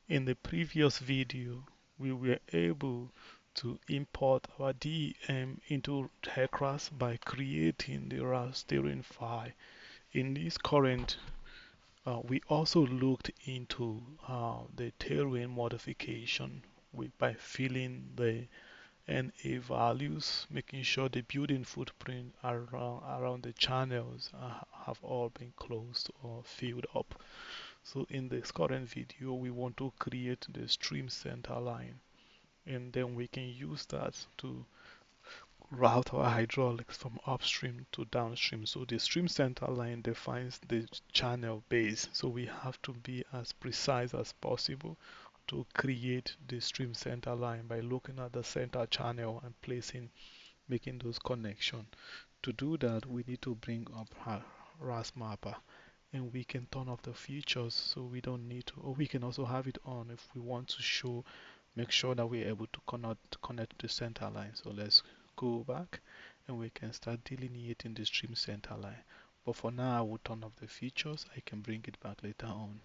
In the previous video, we were able to import our DEM into HECRAS by creating the RAS steering file. In this current, we also looked into the terrain modification by filling the NA values, making sure the building footprint around the channels have all been closed or filled up. So in this current video, we want to create the stream center line, and then we can use that to route our hydraulics from upstream to downstream. So the stream center line defines the channel base. So we have to be as precise as possible to create the stream center line by looking at the center channel and making those connections. To do that, we need to bring up our RAS-MAPPER, and we can turn off the features so we don't need to, or we can also have it on if we want to make sure that we're able to connect the center line. So let's go back and we can start delineating the stream center line. But for now, I will turn off the features. I can bring it back later on.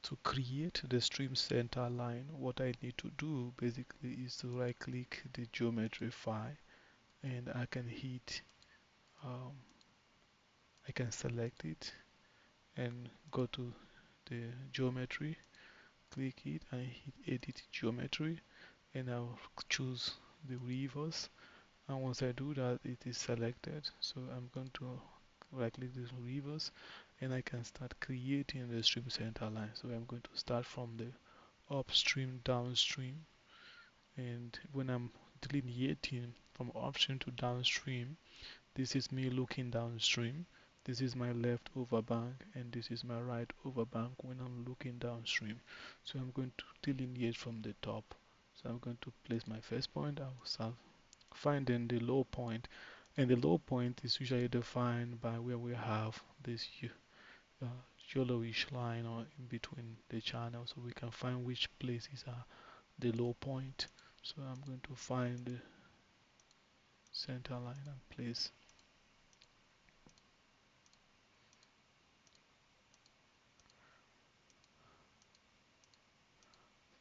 To create the stream center line, what I need to do basically is to right click the geometry file, and um, I can select it and go to the geometry, click it and hit edit geometry, and I'll choose the reverse. And once I do that, it is selected. So I'm going to right click this reverse, and I can start creating the stream center line. So I'm going to start from the upstream, downstream, and when I'm delineating from upstream to downstream, this is me looking downstream. This is my left overbank, and this is my right overbank when I'm looking downstream. So I'm going to delineate from the top. So I'm going to place my first point. I will start finding the low point, and the low point is usually defined by where we have this uh, yellowish line or in between the channel, so we can find which places are the low point. So I'm going to find the center line and place.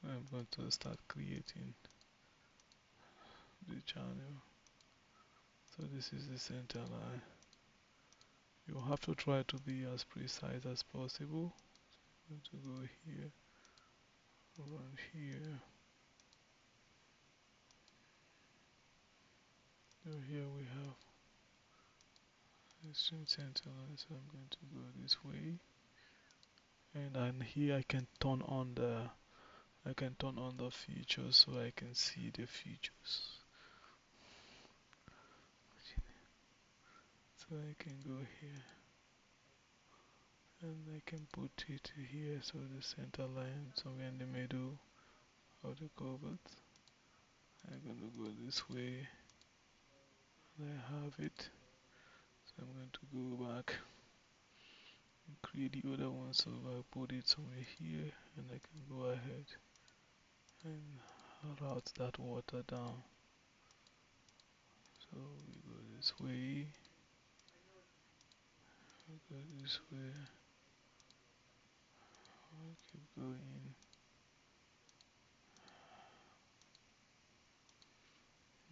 I'm going to start creating the channel. So this is the center line. You have to try to be as precise as possible. I'm going to go here, around here. So here we have the stream center line. So I'm going to go this way, and then here I can turn on the features so I can see the features. So I can go here and I can put it here, so the center line somewhere in the middle of the cupboard. I'm going to go this way and I have it. So I'm going to go back and create the other one, so I'll put it somewhere here and I can go ahead and route that water down. So we go this way, we go this way, we keep going.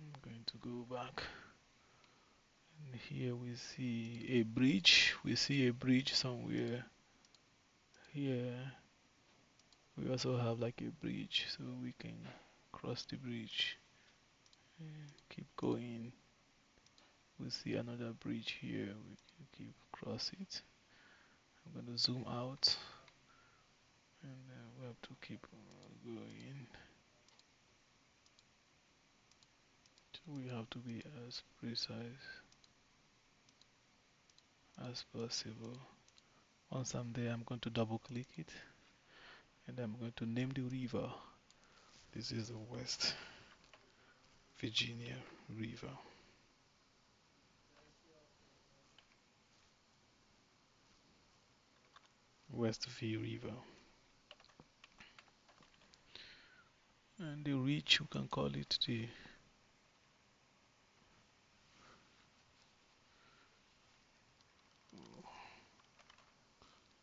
I'm going to go back. And here we see a bridge. We see a bridge somewhere here. We also have like a bridge, so we can cross the bridge and keep going. We see another bridge here. We can keep cross it. I'm going to zoom out, and we have to keep going. So we have to be as precise as possible. Once I'm there, I'm going to double click it, and I'm going to name the river. This is the West Virginia River. West V River. And the reach, you can call it the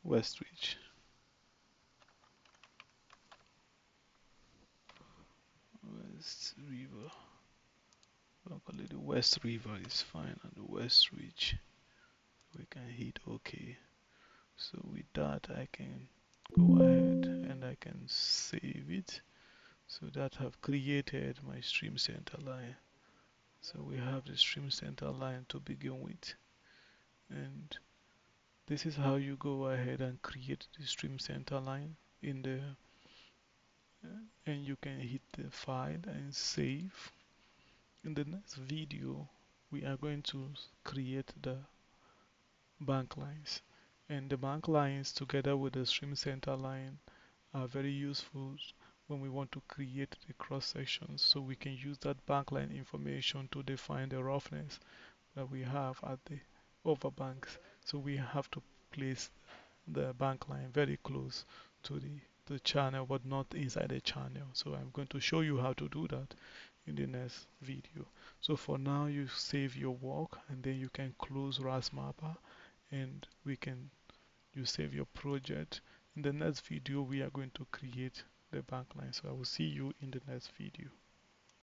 West Reach. West River. I'll call it the West River is fine, and the West Ridge. We can hit OK. So with that, I can go ahead and I can save it. So that have created my stream center line. So we have the stream center line to begin with. And this is how you go ahead and create the stream center line in the and you can hit the file and save. In the next video, we are going to create the bank lines. And the bank lines together with the stream center line are very useful when we want to create the cross sections, so we can use that bank line information to define the roughness that we have at the overbanks. So we have to place the bank line very close to the channel, but not inside the channel. So I'm going to show you how to do that in the next video. So for now, you save your work and then you can close RAS-MAPPER, and you save your project. In the next video, we are going to create the bank line. So I will see you in the next video.